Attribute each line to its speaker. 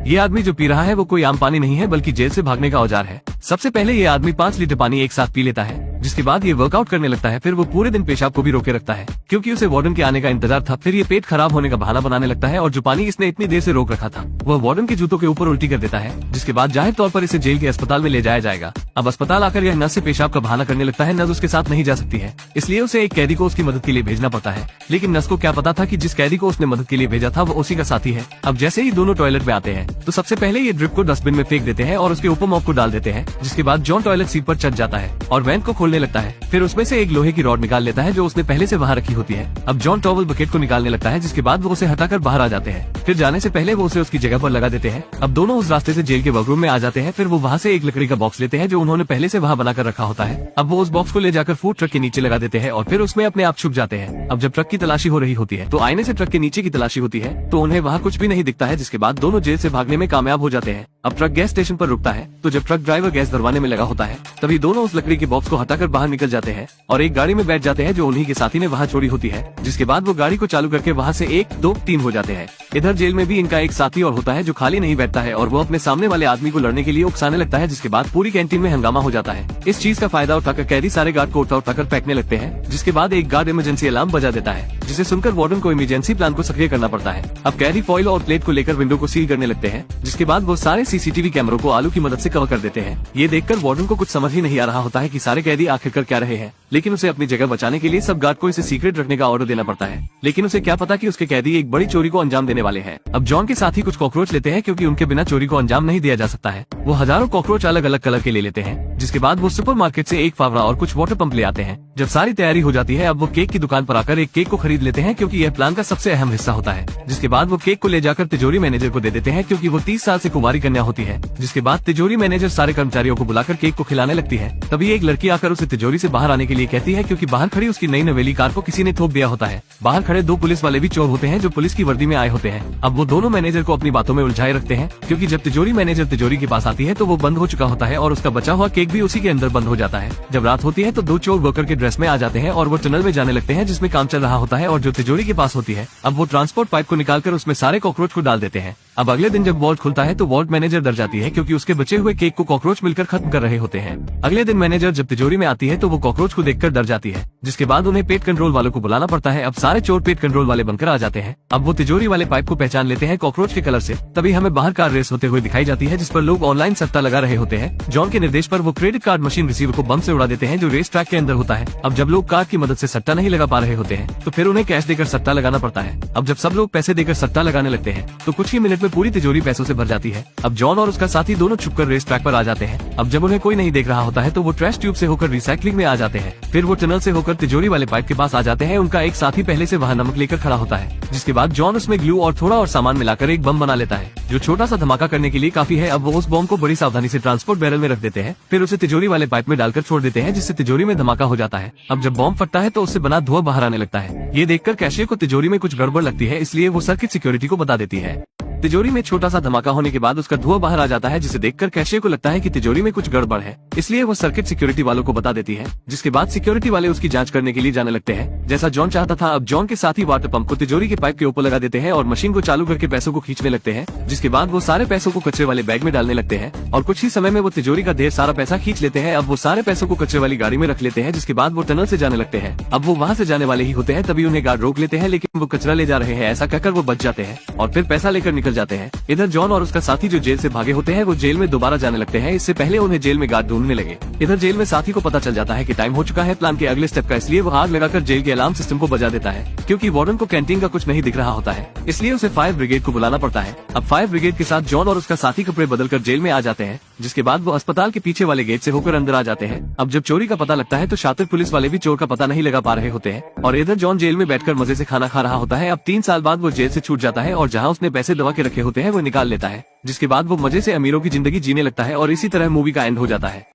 Speaker 1: ये आदमी जो पी रहा है वो कोई आम पानी नहीं है बल्कि जेल से भागने का औजार है। सबसे पहले ये आदमी 5 लीटर पानी एक साथ पी लेता है, जिसके बाद ये वर्कआउट करने लगता है। फिर वो पूरे दिन पेशाब को भी रोके रखता है क्योंकि उसे वार्डन के आने का इंतजार था। फिर ये पेट खराब होने का बहाना बनाने लगता है और जो पानी इसने इतनी देर से रोक रखा था वह वार्डन के जूतों के ऊपर उल्टी कर देता है, जिसके बाद जाहिर तौर पर इसे जेल के अस्पताल में ले जाया जाएगा। अब अस्पताल आकर यह नर्स से पेशाब का बहाना करने लगता है। नर्स उसके साथ नहीं जा सकती है, इसलिए उसे एक कैदी को उसकी मदद के लिए भेजना पड़ता है। लेकिन नर्स को क्या पता था कि जिस कैदी को उसने मदद के लिए भेजा था वो उसी का साथी है। अब जैसे ही दोनों टॉयलेट में आते हैं तो सबसे पहले ये ड्रिप को डस्टबिन में फेंक देते हैं और उसके ऊपर मॉप को डाल देते हैं, जिसके बाद जॉन टॉयलेट सीट पर चढ़ जाता है और वैन को खोलने लगता है। फिर उसमें से एक लोहे की रॉड निकाल लेता है जो उसने पहले से वहाँ रखी होती है। अब जॉन टॉवल बकेट को निकालने लगता है, जिसके बाद वो उसे हटाकर बाहर आ जाते हैं। फिर जाने से पहले वो उसे उसकी जगह पर लगा देते हैं। अब दोनों उस रास्ते से जेल के वर्करूम में आ जाते हैं। फिर वो वहाँ से एक लकड़ी का बॉक्स लेते हैं जो उन्होंने पहले से वहाँ बनाकर रखा होता है। अब वो उस बॉक्स को ले जाकर फूड ट्रक के नीचे लगा देते हैं और फिर उसमें अपने आप छुप जाते हैं। अब जब ट्रक की तलाशी हो रही होती है तो आईने से ट्रक के नीचे की तलाशी होती है तो उन्हें वहाँ कुछ भी नहीं दिखता है, जिसके बाद दोनों जेल से भागने में कामयाब हो जाते हैं। अब ट्रक गैस स्टेशन पर रुकता है तो जब ट्रक ड्राइवर गैस भरवाने में लगा होता है तभी दोनों उस लकड़ी के बॉक्स को हटाकर बाहर निकल जाते हैं और एक गाड़ी में बैठ जाते हैं जो उन्हीं के साथी ने वहाँ छोड़ी होती है। जिसके बाद वो गाड़ी को चालू करके वहाँ से 1, 2, 3 हो जाते हैं। इधर जेल में भी इनका एक साथी और होता है जो खाली नहीं बैठता है और वो अपने सामने वाले आदमी को लड़ने के लिए उकसाने लगता है, जिसके बाद पूरी कैंटीन में हंगामा हो जाता है। इस चीज का फायदा उठाकर कैदी सारे गार्ड को उठाकर फेंकने लगते हैं, जिसके बाद एक गार्ड इमरजेंसी अलार्म बजा देता है, जिसे सुनकर वार्डन को इमरजेंसी प्लान को सक्रिय करना पड़ता है। अब कैदी फॉइल और प्लेट को लेकर विंडो को सील करने लगते हैं, जिसके बाद वो सारे सीसीटीवी कैमरों को आलू की मदद से कवर कर देते हैं। ये देखकर वार्डन को कुछ समझ ही नहीं आ रहा होता है कि सारे कैदी आखिर कर क्या रहे हैं, लेकिन उसे अपनी जगह बचाने के लिए सब गार्ड को इसे सीक्रेट रखने का ऑर्डर देना पड़ता है। लेकिन उसे क्या पता कि उसके कैदी एक बड़ी चोरी को अंजाम देने वाले हैं। अब जॉन के साथी कुछ कॉकरोच लेते हैं क्योंकि उनके बिना चोरी को अंजाम नहीं दिया जा सकता है। वो हजारों कॉकरोच अलग अलग कलर के ले लेते हैं, जिसके बाद वो सुपरमार्केट से एक फावड़ा और कुछ वाटर पंप ले आते हैं। जब सारी तैयारी हो जाती है अब वो केक की दुकान पर आकर एक केक को खरीद लेते हैं क्योंकि यह प्लान का सबसे अहम हिस्सा होता है। जिसके बाद वो केक को ले जाकर तिजोरी मैनेजर को दे देते हैं क्योंकि वो 30 साल से कुंवारी कन्या होती है। जिसके बाद तिजोरी मैनेजर सारे कर्मचारियों को बुलाकर केक को खिलाने लगती है। तभी एक लड़की आकर उसे तिजोरी से बाहर आने के लिए कहती है क्योंकि बाहर खड़ी उसकी नई नवेली कार को किसी ने ठोक दिया होता है। बाहर खड़े 2 पुलिस वाले भी चोर होते हैं जो पुलिस की वर्दी में आए होते हैं। अब वो दोनों मैनेजर को अपनी बातों में उलझाए रखते हैं क्योंकि जब तिजोरी मैनेजर तिजोरी के पास आती है तो वो बंद हो चुका होता है और उसका बचा हुआ केक भी उसी के अंदर बंद हो जाता है। जब रात होती है तो 2 चोर वर्कर के ड्रेस में आ जाते हैं और वो टनल में जाने लगते हैं जिसमें काम चल रहा होता है और जो तिजोरी के पास होती है। अब वो ट्रांसपोर्ट पाइप को निकालकर उसमें सारे कॉकरोच को डाल देते हैं। अब अगले दिन जब वॉल्ट खुलता है तो वॉल्ट मैनेजर डर जाती है क्योंकि उसके बचे हुए केक को कॉकरोच मिलकर खत्म कर रहे होते हैं। अगले दिन मैनेजर जब तिजोरी में आती है तो वो कॉकरोच को देखकर डर जाती है, जिसके बाद उन्हें पेट कंट्रोल वालों को बुलाना पड़ता है। अब सारे चोर पेट कंट्रोल वाले बनकर आ जाते हैं। अब वो तिजोरी वाले पाइप को पहचान लेते हैं कॉकरोच के कलर से। तभी हमें बाहर कार रेस होते हुए दिखाई जाती है जिस पर लोग ऑनलाइन सट्टा लगा रहे होते हैं। जॉन के निर्देश पर वो क्रेडिट कार्ड मशीन रिसीवर को बम से उड़ा देते हैं जो रेस ट्रैक के अंदर होता है। अब जब लोग कार्ड की मदद से सट्टा नहीं लगा पा रहे होते हैं तो फिर उन्हें कैश देकर सट्टा लगाना पड़ता है। अब जब सब लोग पैसे देकर सट्टा लगाने लगते हैं तो कुछ ही मिनट में पूरी तिजोरी पैसों से भर जाती है। अब जॉन और उसका साथी दोनों छुपकर रेस ट्रैक पर आ जाते हैं। अब जब उन्हें कोई नहीं देख रहा होता है तो वो ट्रैश ट्यूब से होकर रिसाइकलिंग में आ जाते हैं। फिर वो टनल से होकर तिजोरी वाले पाइप के पास आ जाते हैं। उनका एक साथी पहले से वहाँ नमक लेकर खड़ा होता है, जिसके बाद जॉन उसमें ग्लू और थोड़ा और सामान मिलाकर एक बम बना लेता है जो छोटा सा धमाका करने के लिए काफी है। अब वो उस बम को बड़ी सावधानी से ट्रांसपोर्ट बैरल में रख देते हैं, फिर उसे तिजोरी वाले पाइप में डालकर छोड़ देते हैं जिससे तिजोरी में धमाका हो जाता है। अब जब बम फटता है तो उससे बना धुआं बाहर आने लगता है। ये देखकर कैशियर को तिजोरी में कुछ गड़बड़ लगती है, इसलिए वो सर्किट सिक्योरिटी को बता देती है। तिजोरी में छोटा सा धमाका होने के बाद उसका धुआं बाहर आ जाता है, जिसे देखकर कैशियर को लगता है कि तिजोरी में कुछ गड़बड़ है, इसलिए वो सर्किट सिक्योरिटी वालों को बता देती है। जिसके बाद सिक्योरिटी वाले उसकी जांच करने के लिए जाने लगते हैं जैसा जॉन चाहता था। अब जॉन के साथ ही वाटर पंप को तिजोरी के पाइप के ऊपर लगा देते हैं और मशीन को चालू करके पैसों को खींचने लगते हैं। जिसके बाद वो सारे पैसों को कचरे वाले बैग में डालने लगते हैं और कुछ ही समय में वो तिजोरी का ढेर सारा पैसा खींच लेते हैं। अब वो सारे पैसों को कचरे वाली गाड़ी में रख लेते हैं, जिसके बाद वो टनल से जाने लगते हैं। अब वो वहाँ से जाने वाले ही होते हैं तभी उन्हें गार्ड रोक लेते हैं, लेकिन वो कचरा ले जा रहे हैं ऐसा कहकर वो बच जाते हैं और फिर पैसा लेकर निकल जाते हैं। इधर जॉन और उसका साथी जो जेल से भागे होते हैं वो जेल में दोबारा जाने लगते हैं। इससे पहले उन्हें जेल में गार्ड ढूंढने लगे। इधर जेल में साथी को पता चल जाता है कि टाइम हो चुका है प्लान के अगले स्टेप का, इसलिए वो आग लगाकर जेल के अलार्म सिस्टम को बजा देता है। क्योंकि वार्डन को कैंटीन का कुछ नहीं दिख रहा होता है, इसलिए उसे फायर ब्रिगेड को बुलाना पड़ता है। अब फायर ब्रिगेड के साथ जॉन और उसका साथी कपड़े बदलकर जेल में आ जाते हैं, जिसके बाद वो अस्पताल के पीछे वाले गेट से होकर अंदर आ जाते हैं। अब जब चोरी का पता लगता है तो शातिर पुलिस वाले भी चोर का पता नहीं लगा पा रहे होते हैं और इधर जॉन जेल में बैठकर मजे से खाना खा रहा होता है। अब 3 साल बाद वो जेल से छूट जाता है और जहाँ उसने पैसे दबा के रखे होते हैं वो निकाल लेता है, जिसके बाद वो मजे से अमीरों की जिंदगी जीने लगता है और इसी तरह मूवी का एंड हो जाता है।